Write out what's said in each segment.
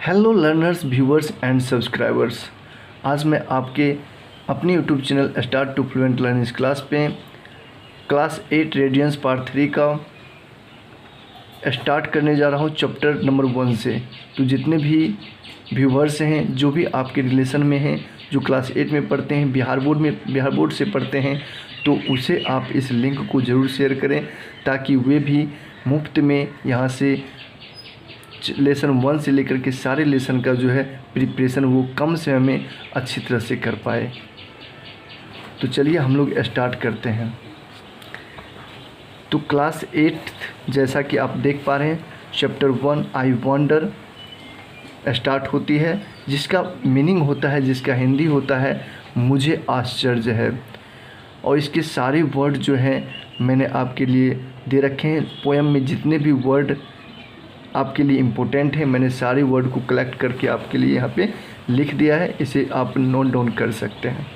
Hello learners, viewers and subscribers. आज मैं आपके अपने YouTube channel start to fluent learning class पे क्लास 8 रेडियंस पार्ट 3 का स्टार्ट करने जा रहा हूँ चैप्टर नंबर 1 से। तो जितने भी व्यूवर्स हैं, जो भी आपके रिलेशन में हैं, जो क्लास 8 में पढ़ते हैं, बिहार बोर्ड से पढ़ते हैं, तो उसे आप इस लिंक को ज़रूर शेयर करें ताकि वे भी मुफ्त में यहाँ से लेसन 1 से लेकर के सारे लेसन का जो है प्रिपरेशन वो कम समय में अच्छी तरह से कर पाए। तो चलिए हम लोग स्टार्ट करते हैं। तो क्लास 8 जैसा कि आप देख पा रहे हैं, चैप्टर 1 आई वंडर स्टार्ट होती है, जिसका मीनिंग होता है, जिसका हिंदी होता है मुझे आश्चर्य है। और इसके सारे वर्ड जो हैं मैंने आपके लिए दे रखे हैं। पोएम में जितने भी वर्ड आपके लिए इम्पोर्टेंट है, मैंने सारे वर्ड को कलेक्ट करके आपके लिए यहाँ पे लिख दिया है। इसे आप नोट डाउन कर सकते हैं।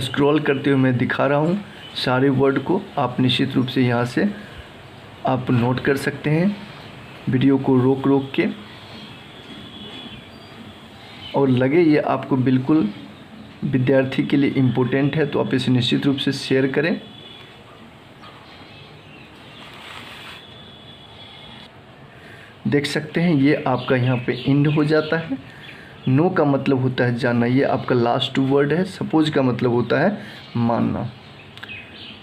स्क्रॉल करते हुए मैं दिखा रहा हूँ सारे वर्ड को, आप निश्चित रूप से यहाँ से आप नोट कर सकते हैं वीडियो को रोक के। और लगे ये आपको बिल्कुल विद्यार्थी के लिए इम्पोर्टेंट है तो आप इसे निश्चित रूप से शेयर करें। देख सकते हैं ये आपका यहाँ पे एंड हो जाता है। नो का मतलब होता है जानना, ये आपका लास्ट वर्ड है। सपोज का मतलब होता है मानना।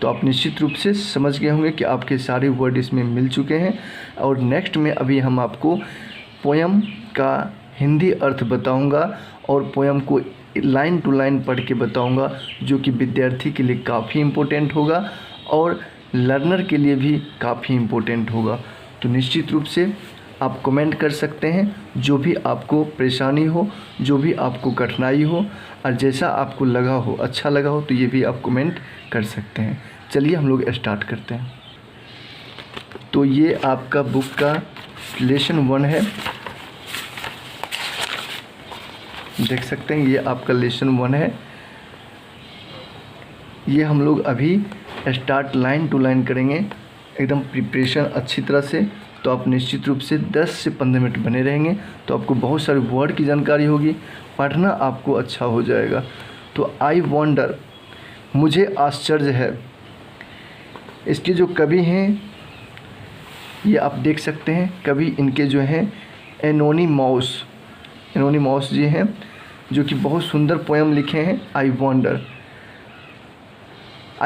तो आप निश्चित रूप से समझ गए होंगे कि आपके सारे वर्ड इसमें मिल चुके हैं। और नेक्स्ट में अभी हम आपको पोएम का हिंदी अर्थ बताऊंगा और पोएम को लाइन टू लाइन पढ़ के बताऊंगा, जो कि विद्यार्थी के लिए काफ़ी इम्पोर्टेंट होगा और लर्नर के लिए भी काफ़ी इम्पोर्टेंट होगा। तो निश्चित रूप से आप कमेंट कर सकते हैं, जो भी आपको परेशानी हो, जो भी आपको कठिनाई हो, और जैसा आपको लगा हो, अच्छा लगा हो, तो ये भी आप कमेंट कर सकते हैं। चलिए हम लोग स्टार्ट करते हैं। तो ये आपका बुक का लेसन 1 है। देख सकते हैं ये आपका लेसन 1 है। ये हम लोग अभी स्टार्ट लाइन टू लाइन करेंगे, एकदम प्रिपरेशन अच्छी तरह से। तो आप निश्चित रूप से 10 से 15 मिनट बने रहेंगे तो आपको बहुत सारे वर्ड की जानकारी होगी, पढ़ना आपको अच्छा हो जाएगा। तो आई वंडर, मुझे आश्चर्य है। इसके जो कवि हैं ये आप देख सकते हैं। कवि इनके जो हैं एनोनिमस जी हैं, जो कि बहुत सुंदर पोएम लिखे हैं। आई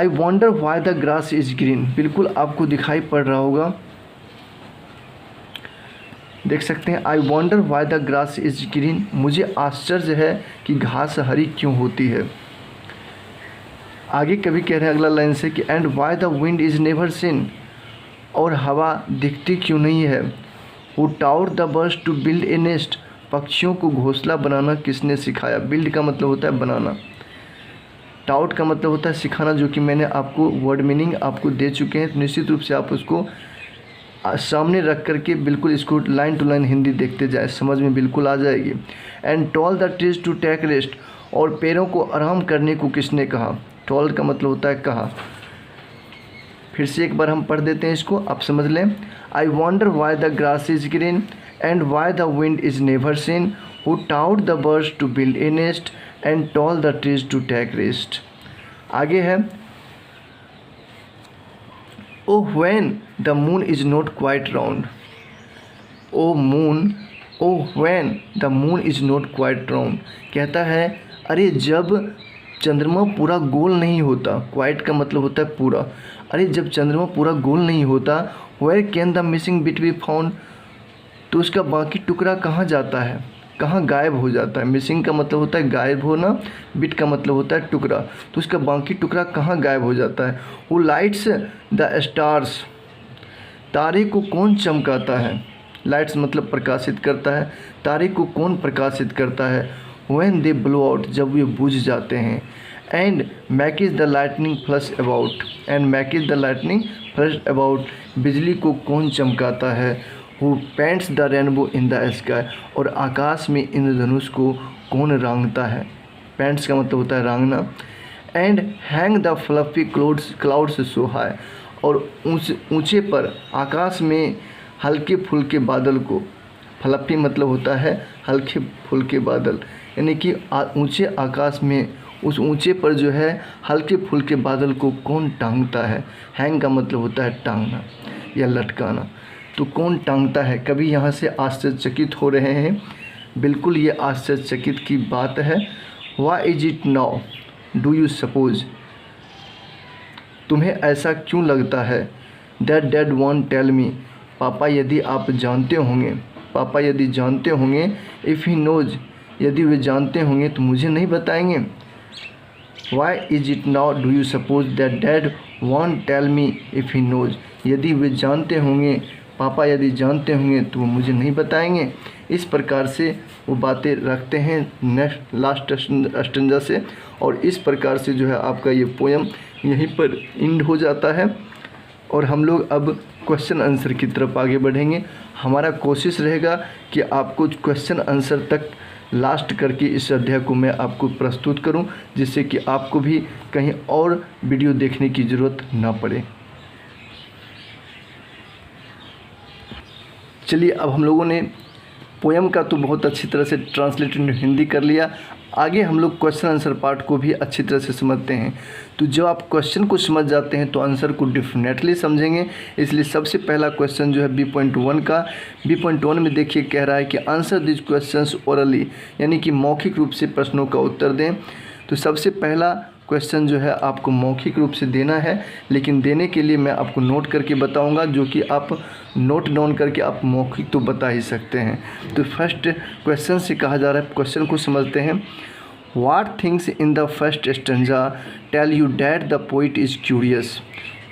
wonder why the grass is green. बिल्कुल आपको दिखाई पड़ रहा होगा, देख सकते हैं। आई wonder why the grass is green, मुझे आश्चर्य है कि घास हरी क्यों होती है। आगे कभी कह रहे हैं अगला लाइन से कि and why the wind is never seen, और हवा दिखती क्यों नहीं है। Who taught the birds to build a nest, पक्षियों को घोंसला बनाना किसने सिखाया। बिल्ड का मतलब होता है बनाना, टाउट का मतलब होता है सिखाना, जो कि मैंने आपको वर्ड मीनिंग आपको दे चुके हैं। तो निश्चित रूप से आप उसको सामने रख करके बिल्कुल इसको लाइन टू लाइन हिंदी देखते जाए, समझ में बिल्कुल आ जाएगी। And told the trees to take rest, और पेड़ों को आराम करने को किसने कहा। टॉल का मतलब होता है कहा। फिर से एक बार हम पढ़ देते हैं इसको, आप समझ लें। I wonder why the grass is green and why the wind is never seen, who taught the birds to build a nest and told the trees to take rest. आगे है Oh, when the moon is not quite round. Oh moon, oh when the moon is not quite round. कहता है अरे जब चंद्रमा पूरा गोल नहीं होता। क्वाइट का मतलब होता है पूरा। अरे जब चंद्रमा पूरा गोल नहीं होता, where can the missing bit be found, तो उसका बाकी टुकड़ा कहाँ जाता है, कहाँ गायब हो जाता है। मिसिंग का मतलब होता है गायब होना, बिट का मतलब होता है टुकड़ा, तो उसका बाकी टुकड़ा कहाँ गायब हो जाता है। वो लाइट्स द स्टार्स, तारे को कौन चमकाता है। लाइट्स मतलब प्रकाशित करता है, तारे को कौन प्रकाशित करता है। व्हेन दे ब्लो आउट, जब वे बुझ जाते हैं। And makes the lightning flash about, बिजली को कौन चमकाता है। Who paints the rainbow in the sky, और आकाश में इंद्रधनुष को कौन रांगता है। पेंट्स का मतलब होता है रांगना। And hang the fluffy clouds so high, और ऊंचे पर आकाश में हल्के फुल्के बादल को फ्लफी मतलब होता है हल्के फुल्के बादल, यानी कि ऊंचे आकाश में उस ऊंचे पर जो है हल्के फुल्के बादल को कौन टांगता है। हैंग का मतलब होता है टांगना या लटकाना। तो कौन टांगता है, कभी यहाँ से आश्चर्यचकित हो रहे हैं। बिल्कुल ये आश्चर्यचकित की बात है। Why is it now do you suppose, तुम्हें ऐसा क्यों लगता है। That dad won't tell me, पापा यदि आप जानते होंगे, पापा यदि जानते होंगे। इफ़ ही नोज, यदि वे जानते होंगे तो मुझे नहीं बताएंगे। Why is it now do you suppose that dad won't tell me if he knows, यदि वे जानते होंगे, पापा यदि जानते होंगे तो वो मुझे नहीं बताएंगे। इस प्रकार से वो बातें रखते हैं नेक्स्ट लास्ट स्टेंजा से, और इस प्रकार से जो है आपका ये पोयम यहीं पर एंड हो जाता है। और हम लोग अब क्वेश्चन आंसर की तरफ आगे बढ़ेंगे। हमारा कोशिश रहेगा कि आपको क्वेश्चन आंसर तक लास्ट करके इस अध्याय को मैं आपको प्रस्तुत करूं, जिससे कि आपको भी कहीं और वीडियो देखने की ज़रूरत ना पड़े। चलिए, अब हम लोगों ने पोयम का तो बहुत अच्छी तरह से ट्रांसलेटेड हिंदी कर लिया। आगे हम लोग क्वेश्चन आंसर पार्ट को भी अच्छी तरह से समझते हैं। तो जब आप क्वेश्चन को समझ जाते हैं तो आंसर को डेफिनेटली समझेंगे। इसलिए सबसे पहला क्वेश्चन जो है B.1 का, B.1 में देखिए कह रहा है कि आंसर दिस क्वेश्चंस ओरली, यानी कि मौखिक रूप से प्रश्नों का उत्तर दें। तो सबसे पहला क्वेश्चन जो है आपको मौखिक रूप से देना है, लेकिन देने के लिए मैं आपको नोट करके बताऊंगा, जो कि आप नोट डाउन करके आप मौखिक तो बता ही सकते हैं। तो फर्स्ट क्वेश्चन से कहा जा रहा है, क्वेश्चन को समझते हैं। What things in the first stanza tell you that the poet is curious?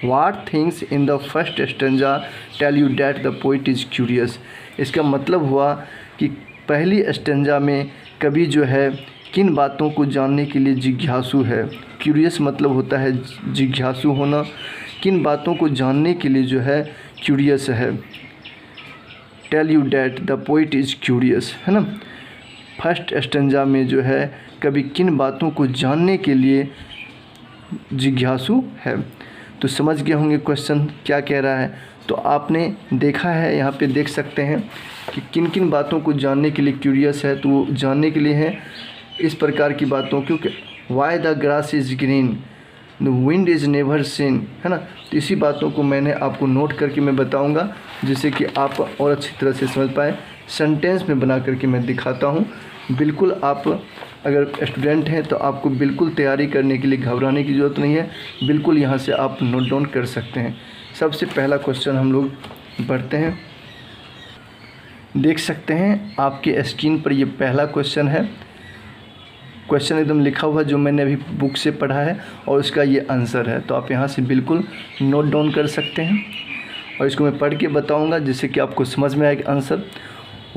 What things in the first stanza tell you that the poet is curious? इसका मतलब हुआ कि पहली स्टेंजा में कवि जो है किन बातों को जानने के लिए जिज्ञासु है। क्यूरियस मतलब होता है जिज्ञासु होना, किन बातों को जानने के लिए जो है क्यूरियस है। Tell you that the poet is curious, है ना। फर्स्ट स्टेंजा में जो है कभी किन बातों को जानने के लिए जिज्ञासु है। तो समझ गए होंगे क्वेश्चन क्या कह रहा है। तो आपने देखा है, यहाँ पे देख सकते हैं कि किन किन बातों को जानने के लिए क्यूरियस है। तो वो जानने के लिए है इस प्रकार की बातों, क्योंकि why the grass is green the wind is never seen, है ना। तो इसी बातों को मैंने आपको नोट करके मैं बताऊंगा, जिससे कि आप और अच्छी तरह से समझ पाए। सेंटेंस में बना करके मैं दिखाता हूँ। बिल्कुल आप अगर स्टूडेंट हैं तो आपको बिल्कुल तैयारी करने के लिए घबराने की ज़रूरत नहीं है। बिल्कुल यहाँ से आप नोट डाउन कर सकते हैं। सबसे पहला क्वेश्चन हम लोग पढ़ते हैं। देख सकते हैं आपके स्क्रीन पर ये पहला क्वेश्चन है। क्वेश्चन एकदम लिखा हुआ जो मैंने अभी बुक से पढ़ा है, और उसका ये आंसर है। तो आप यहाँ से बिल्कुल नोट डाउन कर सकते हैं, और इसको मैं पढ़ के बताऊँगा जिससे कि आपको समझ में आएगा answer.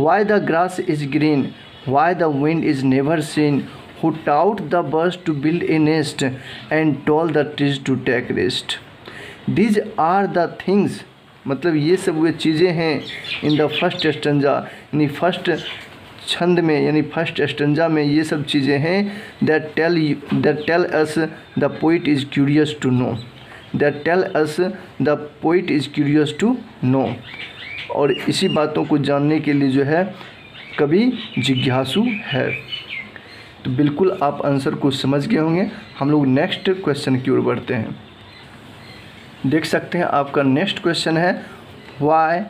Why the grass is green, why the wind is never seen, who taught the birds to build a nest and told the trees to take rest. These are the things, मतलब ये सब वे चीज़ें हैं in the first stanza, यानी first छंद में, यानी first stanza में ये सब चीज़ें हैं। that tell us the poet is curious to know, that tell us the poet is curious to know। और इसी बातों को जानने के लिए जो है कभी जिज्ञासु है। तो बिल्कुल आप आंसर को समझ गए होंगे। हम लोग नेक्स्ट क्वेश्चन की ओर बढ़ते हैं। देख सकते हैं आपका नेक्स्ट क्वेश्चन है, why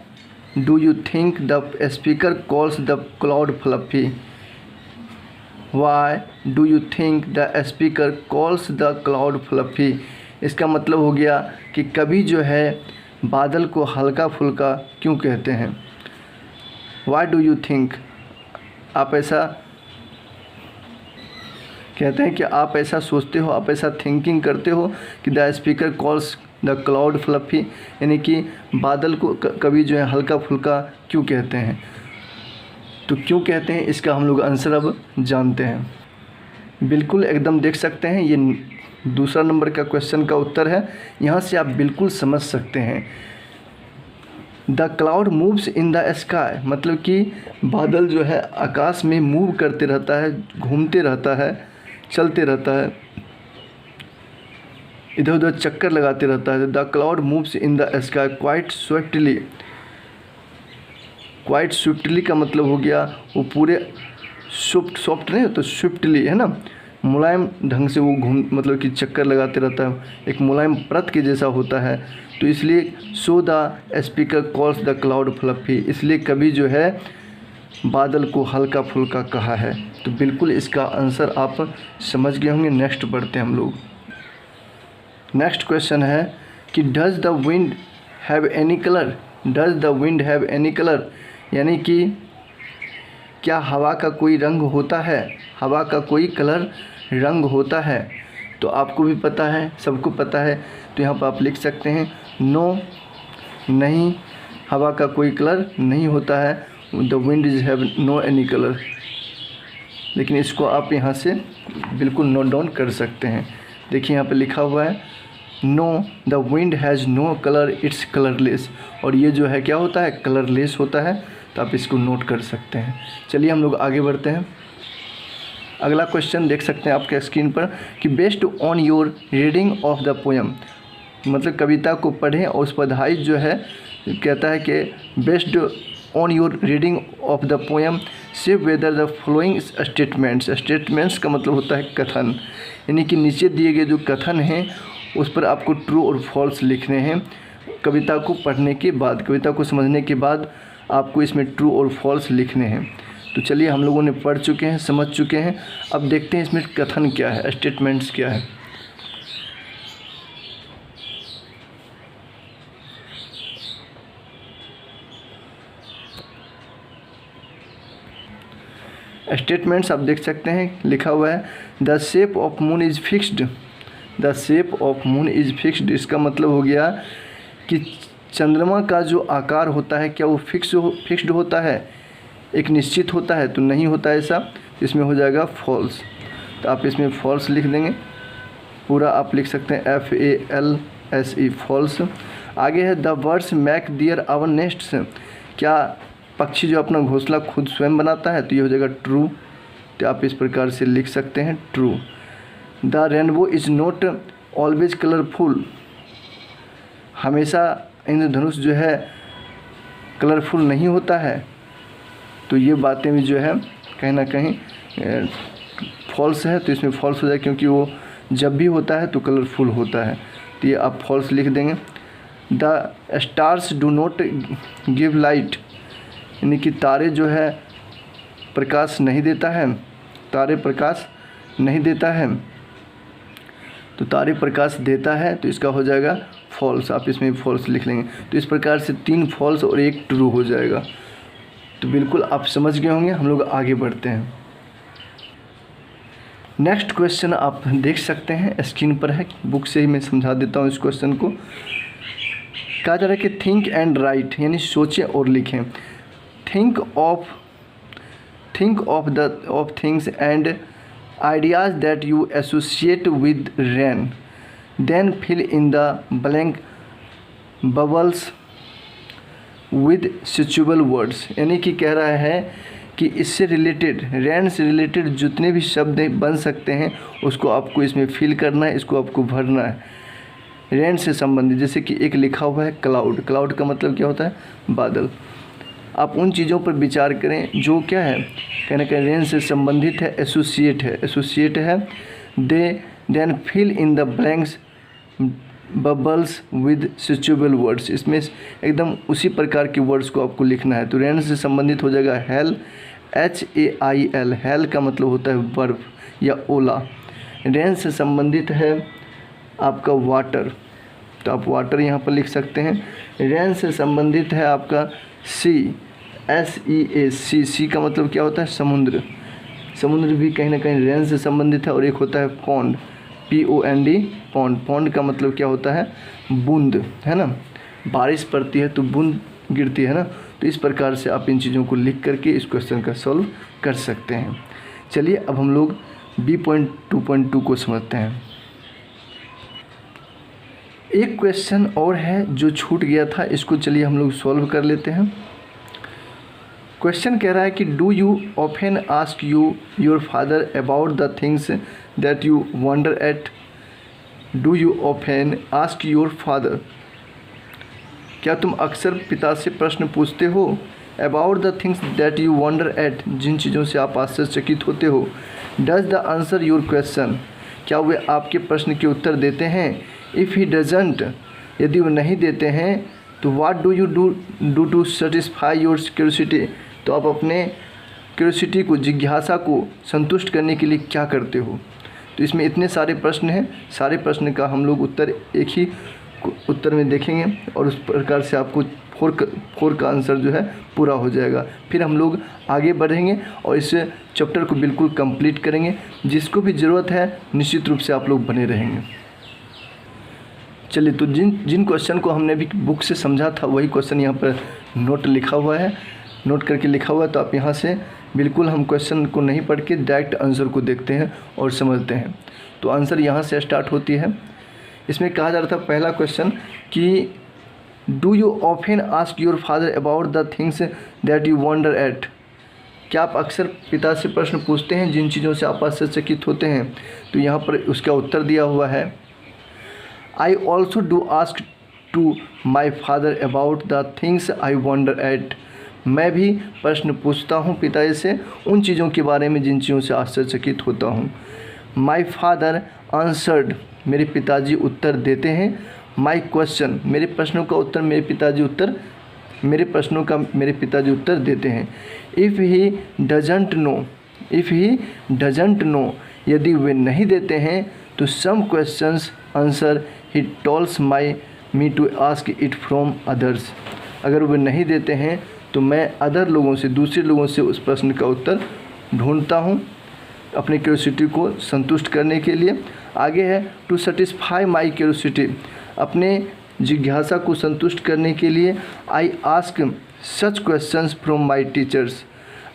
do you think the speaker calls the cloud fluffy. Why do you think the speaker calls the cloud fluffy. इसका मतलब हो गया कि कभी जो है बादल को हल्का फुल्का क्यों कहते हैं। व्हाई डू यू थिंक, आप ऐसा कहते हैं कि आप ऐसा सोचते हो, आप ऐसा थिंकिंग करते हो कि the speaker calls the cloud fluffy, यानी कि बादल को कभी जो है हल्का फुल्का क्यों कहते हैं। तो क्यों कहते हैं इसका हम लोग आंसर अब जानते हैं। बिल्कुल एकदम देख सकते हैं, ये दूसरा नंबर का क्वेश्चन का उत्तर है। यहाँ से आप बिल्कुल समझ सकते हैं। The cloud moves in the sky, मतलब कि बादल जो है आकाश में मूव करते रहता है, घूमते रहता है, चलते रहता है, इधर उधर चक्कर लगाते रहता है। The cloud moves in the sky quite swiftly, quite swiftly का मतलब हो गया वो पूरे सॉफ्ट नहीं तो स्विफ्टली है ना, मुलायम ढंग से वो मतलब कि चक्कर लगाते रहता है, एक मुलायम परत के जैसा होता है। तो इसलिए so the speaker calls the cloud fluffy, इसलिए कभी जो है बादल को हल्का फुल्का कहा है। तो बिल्कुल इसका आंसर आप समझ गए होंगे। नेक्स्ट बढ़ते हैं हम लोग। नेक्स्ट क्वेश्चन है कि does the wind have any colour, does the wind have any colour, यानी कि क्या हवा का कोई रंग होता है, हवा का कोई कलर रंग होता है। तो आपको भी पता है, सबको पता है, तो यहाँ पर आप लिख सकते हैं नो, नहीं, हवा का कोई कलर नहीं होता है, the wind is have no any colour. लेकिन इसको आप यहाँ से बिल्कुल नोट डाउन कर सकते हैं। देखिए यहाँ पे लिखा हुआ है no the wind has no colour it's colourless, और ये जो है क्या होता है, कलरलेस होता है। तो आप इसको नोट कर सकते हैं। चलिए हम लोग आगे बढ़ते हैं। अगला क्वेश्चन देख सकते हैं आपके स्क्रीन पर कि based on your reading of the poem, मतलब कविता को पढ़ें और उस पर आधारित जो है कहता है कि based on your reading of the poem से whether the following statements, statements का मतलब होता है कथन, यानी कि नीचे दिए गए जो कथन हैं उस पर आपको ट्रू और फॉल्स लिखने हैं। कविता को पढ़ने के बाद, कविता को समझने के बाद आपको इसमें ट्रू और फॉल्स लिखने हैं। तो चलिए हम लोगों ने पढ़ चुके हैं, समझ चुके हैं, अब देखते हैं इसमें कथन क्या है, स्टेटमेंट्स क्या है। स्टेटमेंट्स आप देख सकते हैं, लिखा हुआ है the shape of moon is fixed, the shape of moon is fixed, इसका मतलब हो गया कि चंद्रमा का जो आकार होता है क्या वो फिक्स्ड होता है, एक निश्चित होता है, तो नहीं होता ऐसा, इसमें हो जाएगा फॉल्स। तो आप इसमें फॉल्स लिख देंगे, पूरा आप लिख सकते हैं FALSE फॉल्स। आगे है the birds make their our nests, क्या पक्षी जो अपना घोंसला खुद स्वयं बनाता है, तो ये हो जाएगा ट्रू। तो आप इस प्रकार से लिख सकते हैं true. The rainbow is not always colourful, हमेशा इंद्रधनुष जो है कलरफुल नहीं होता है, तो ये बातें भी जो है कहीं ना कहीं फॉल्स है, तो इसमें फॉल्स हो जाए क्योंकि वो जब भी होता है तो कलरफुल होता है, तो ये आप फॉल्स लिख देंगे। The stars do not give light, यानी कि तारे जो है प्रकाश नहीं देता है, तारे प्रकाश नहीं देता है, तो तारे प्रकाश देता है, तो इसका हो जाएगा फॉल्स। आप इसमें फॉल्स लिख लेंगे। तो इस प्रकार से 3 फॉल्स और 1 ट्रू हो जाएगा। तो बिल्कुल आप समझ गए होंगे। हम लोग आगे बढ़ते हैं। नेक्स्ट क्वेश्चन आप देख सकते हैं स्क्रीन पर है, बुक से ही मैं समझा देता हूँ इस क्वेश्चन को। कहा जा रहा है कि थिंक एंड राइट, यानी सोचें और लिखें। Think of things and ideas that you associate with rain, then fill in the blank bubbles with suitable words, यानी कि कह रहा है कि इससे रिलेटेड, रेन से रिलेटेड जितने भी शब्द बन सकते हैं उसको आपको इसमें फिल करना है, इसको आपको भरना है रेन से संबंधित। जैसे कि एक लिखा हुआ है क्लाउड, क्लाउड का मतलब क्या होता है, बादल। आप उन चीज़ों पर विचार करें जो क्या है, कहना कहीं रेन से संबंधित है, एसोसिएट है। Then fill in the blanks bubbles with suitable words, इसमें एकदम उसी प्रकार के वर्ड्स को आपको लिखना है। तो रेन से संबंधित हो जाएगा हेल, HAIL, हेल का मतलब होता है बर्फ या ओला। रेन से संबंधित है आपका वाटर, तो आप वाटर यहाँ पर लिख सकते हैं। रेन से संबंधित है आपका सी, SEA, सी का मतलब क्या होता है, समुद्र। समुद्र भी कहीं ना कहीं रेन से संबंधित है। और एक होता है पॉन्ड, POND, पॉन्ड। पॉन्ड का मतलब क्या होता है, बूंद, है ना, बारिश पड़ती है तो बूंद गिरती है ना। तो इस प्रकार से आप इन चीज़ों को लिख करके इस क्वेश्चन का सॉल्व कर सकते हैं। चलिए अब हम लोग B.2.2 को समझते हैं। एक क्वेश्चन और है जो छूट गया था, इसको चलिए हम लोग सॉल्व कर लेते हैं। क्वेश्चन कह रहा है कि do you often ask your father about the things that you wonder at, do you often ask your father, क्या तुम अक्सर पिता से प्रश्न पूछते हो about the things that you wonder at, जिन चीज़ों से आप आश्चर्यचकित होते हो। Does the answer your question, क्या वे आपके प्रश्न के उत्तर देते हैं। इफ़ ही डजेंट, यदि वो नहीं देते हैं तो what do you do to satisfy your curiosity, तो आप अपने क्यूरियोसिटी को, जिज्ञासा को संतुष्ट करने के लिए क्या करते हो। तो इसमें इतने सारे प्रश्न हैं, सारे प्रश्न का हम लोग उत्तर एक ही उत्तर में देखेंगे और उस प्रकार से आपको फोर का आंसर जो है पूरा हो जाएगा। फिर हम लोग आगे बढ़ेंगे और इस चैप्टर को बिल्कुल कंप्लीट करेंगे। जिसको भी ज़रूरत है निश्चित रूप से आप लोग बने रहेंगे। चलिए, तो जिन क्वेश्चन को हमने भी बुक से समझा था वही क्वेश्चन यहाँ पर नोट लिखा हुआ है, नोट करके लिखा हुआ है। तो आप यहाँ से बिल्कुल हम क्वेश्चन को नहीं पढ़ के डायरेक्ट आंसर को देखते हैं और समझते हैं। तो आंसर यहाँ से स्टार्ट होती है। इसमें कहा जा रहा था पहला क्वेश्चन कि do you often ask your father about the things that you wonder at, क्या आप अक्सर पिता से प्रश्न पूछते हैं जिन चीज़ों से आप आश्चर्यचकित होते हैं। तो यहाँ पर उसका उत्तर दिया हुआ है, I also do ask to my father about the things I wonder at, मैं भी प्रश्न पूछता हूँ पिताजी से उन चीज़ों के बारे में जिन चीज़ों से आश्चर्यचकित होता हूँ। माई फादर आंसर्ड, मेरे पिताजी उत्तर देते हैं। माई क्वेश्चन, मेरे प्रश्नों का उत्तर मेरे पिताजी उत्तर देते हैं। इफ़ ही डजंट नो, यदि वे नहीं देते हैं तो some questions answer he tells me to ask it from others, अगर वे नहीं देते हैं तो मैं दूसरे लोगों से उस प्रश्न का उत्तर ढूंढता हूँ अपनी क्यूरियोसिटी को संतुष्ट करने के लिए। आगे है टू सेटिस्फाई माई क्यूरियोसिटी, अपने जिज्ञासा को संतुष्ट करने के लिए I ask such questions from my teachers,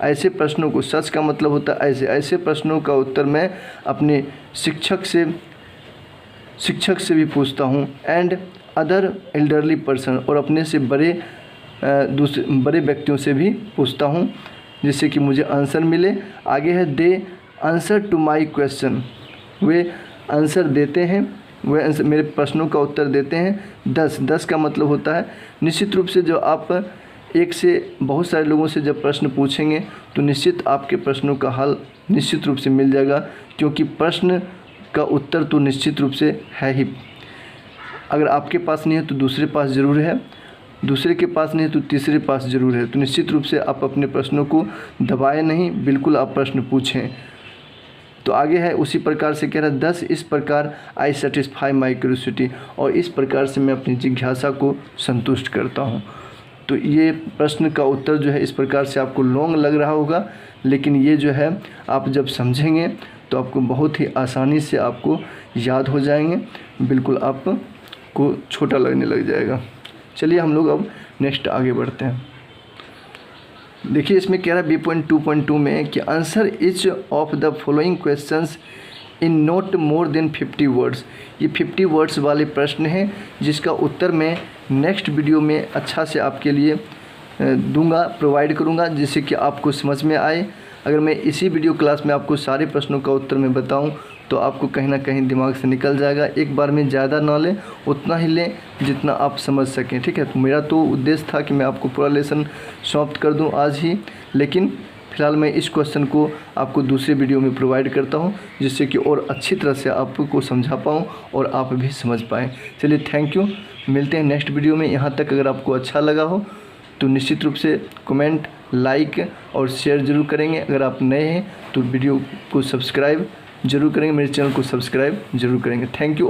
ऐसे प्रश्नों को, सच का मतलब होता है ऐसे प्रश्नों का उत्तर मैं अपने शिक्षक से भी पूछता हूँ। एंड अदर एल्डरली पर्सन, और अपने से बड़े व्यक्तियों से भी पूछता हूँ जिससे कि मुझे आंसर मिले। आगे है they answer to my question, वे आंसर देते हैं, मेरे प्रश्नों का उत्तर देते हैं। 10 का मतलब होता है निश्चित रूप से जो आप एक से बहुत सारे लोगों से जब प्रश्न पूछेंगे तो निश्चित आपके प्रश्नों का हल निश्चित रूप से मिल जाएगा, क्योंकि प्रश्न का उत्तर तो निश्चित रूप से है ही। अगर आपके पास नहीं है तो दूसरे पास ज़रूर है, दूसरे के पास नहीं है तो तीसरे पास ज़रूर है। तो निश्चित रूप से आप अपने प्रश्नों को दबाएं नहीं, बिल्कुल आप प्रश्न पूछें। तो आगे है उसी प्रकार से कह रहा है 10 इस प्रकार आई सेटिस्फाई माई क्यूरियोसिटी, और इस प्रकार से मैं अपनी जिज्ञासा को संतुष्ट करता हूँ। तो ये प्रश्न का उत्तर जो है इस प्रकार से आपको लॉन्ग लग रहा होगा, लेकिन ये जो है आप जब समझेंगे तो आपको बहुत ही आसानी से आपको याद हो जाएंगे, बिल्कुल आपको छोटा लगने लग जाएगा। चलिए हम लोग अब नेक्स्ट आगे बढ़ते हैं। देखिए इसमें कह रहा है B.2.2 में कि answer each of the following questions in not more than 50 words. ये 50 वर्ड्स वाले प्रश्न हैं जिसका उत्तर मैं नेक्स्ट वीडियो में अच्छा से आपके लिए दूंगा, प्रोवाइड करूंगा, जिससे कि आपको समझ में आए। अगर मैं इसी वीडियो क्लास में आपको सारे प्रश्नों का उत्तर मैं बताऊं तो आपको कहीं ना कहीं दिमाग से निकल जाएगा। एक बार में ज़्यादा ना लें, उतना ही लें जितना आप समझ सकें, ठीक है। तो मेरा तो उद्देश्य था कि मैं आपको पूरा लेसन समाप्त कर दूं आज ही, लेकिन फ़िलहाल मैं इस क्वेश्चन को आपको दूसरे वीडियो में प्रोवाइड करता हूं, जिससे कि और अच्छी तरह से आपको समझा पाऊं और आप भी समझ पाएँ। चलिए थैंक यू, मिलते हैं नेक्स्ट वीडियो में। यहाँ तक अगर आपको अच्छा लगा हो तो निश्चित रूप से कमेंट, लाइक और शेयर ज़रूर करेंगे। अगर आप नए हैं तो वीडियो को सब्सक्राइब ज़रूर करेंगे, मेरे चैनल को सब्सक्राइब ज़रूर करेंगे। Thank you.